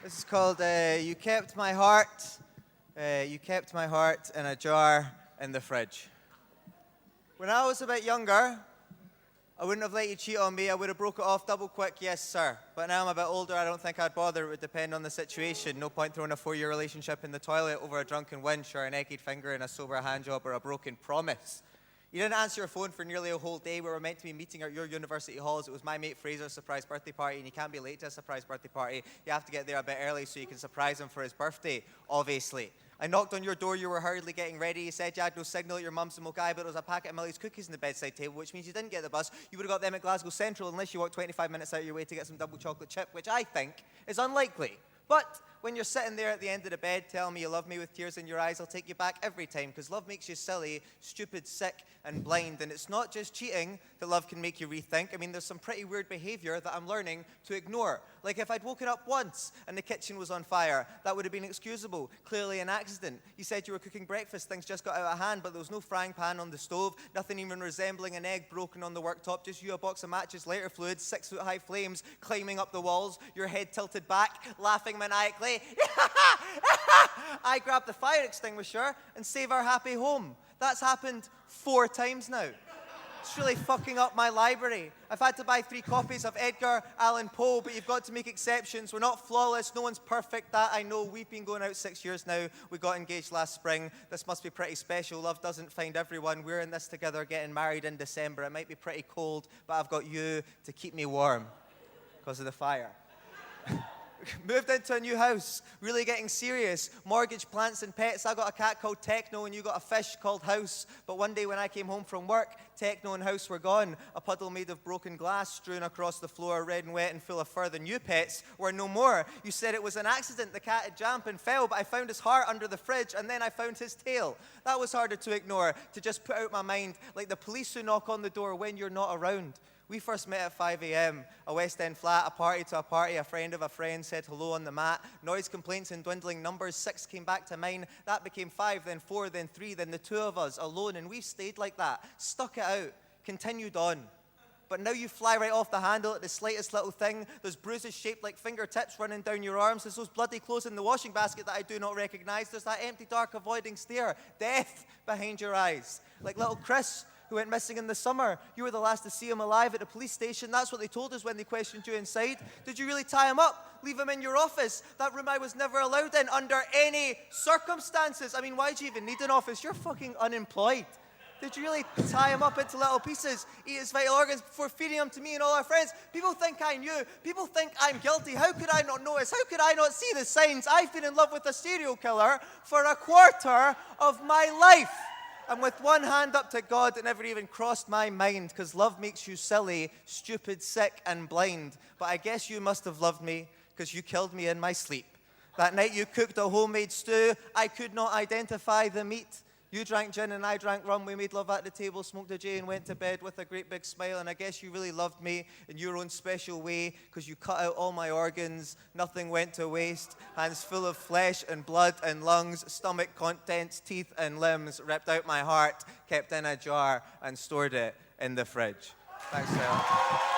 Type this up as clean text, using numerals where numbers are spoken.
This is called You Kept My Heart. You kept my heart in a jar in the fridge. When I was a bit younger, I wouldn't have let you cheat on me. I would have broke it off double quick, yes, sir. But now I'm a bit older, I don't think I'd bother. It would depend on the situation. No point throwing a 4-year relationship in the toilet over a drunken winch or a naked finger in a sober handjob or a broken promise. You didn't answer your phone for nearly a whole day. We were meant to be meeting at your university halls. It was my mate Fraser's surprise birthday party, and you can't be late to a surprise birthday party. You have to get there a bit early so you can surprise him for his birthday, obviously. I knocked on your door, you were hurriedly getting ready. You said you had no signal at your mum's in Mokai, but there was a packet of Millie's cookies on the bedside table, which means you didn't get the bus. You would have got them at Glasgow Central unless you walked 25 minutes out of your way to get some double chocolate chip, which I think is unlikely. But when you're sitting there at the end of the bed telling me you love me with tears in your eyes, I'll take you back every time, because love makes you silly, stupid, sick, and blind. And it's not just cheating that love can make you rethink. I mean, there's some pretty weird behavior that I'm learning to ignore. Like if I'd woken up once and the kitchen was on fire, that would have been excusable, clearly an accident. You said you were cooking breakfast, things just got out of hand, but there was no frying pan on the stove, nothing even resembling an egg broken on the worktop, just you, a box of matches, lighter fluid, 6-foot-high flames climbing up the walls, your head tilted back, laughing maniacally. I grabbed the fire extinguisher and save our happy home. That's happened 4 times now. It's really fucking up my library. I've had to buy 3 copies of Edgar Allan Poe, but you've got to make exceptions. We're not flawless. No one's perfect. That I know. We've been going out 6 years now. We got engaged last spring. This must be pretty special. Love doesn't find everyone. We're in this together, getting married in December. It might be pretty cold, but I've got you to keep me warm because of the fire. Moved into a new house, really getting serious. Mortgage, plants and pets. I got a cat called Techno and you got a fish called House. But one day when I came home from work, Techno and House were gone. A puddle made of broken glass strewn across the floor, red and wet and full of fur. The new pets were no more. You said it was an accident. The cat had jumped and fell, but I found his heart under the fridge and then I found his tail. That was harder to ignore, to just put out my mind, like the police who knock on the door when you're not around. We first met at 5 a.m., a West End flat, a party to a party. A friend of a friend said hello on the mat. Noise complaints and dwindling numbers. 6 came back to mine. That became 5, then 4, then 3, then the 2 of us alone. And we've stayed like that, stuck it out, continued on. But now you fly right off the handle at the slightest little thing. There's bruises shaped like fingertips running down your arms. There's those bloody clothes in the washing basket that I do not recognize. There's that empty, dark, avoiding stare. Death behind your eyes. Like little Chris, who went missing in the summer. You were the last to see him alive at the police station. That's what they told us when they questioned you inside. Did you really tie him up? Leave him in your office? That room I was never allowed in under any circumstances. I mean, why'd you even need an office? You're fucking unemployed. Did you really tie him up into little pieces, eat his vital organs before feeding him to me and all our friends? People think I knew. People think I'm guilty. How could I not notice? How could I not see the signs? I've been in love with a serial killer for a quarter of my life. And with one hand up to God, it never even crossed my mind, because love makes you silly, stupid, sick, and blind. But I guess you must have loved me, because you killed me in my sleep. That night you cooked a homemade stew. I could not identify the meat. You drank gin and I drank rum. We made love at the table, smoked a J and went to bed with a great big smile. And I guess you really loved me in your own special way, because you cut out all my organs. Nothing went to waste. Hands full of flesh and blood and lungs, stomach contents, teeth and limbs. Ripped out my heart, kept in a jar and stored it in the fridge. Thanks, Sarah.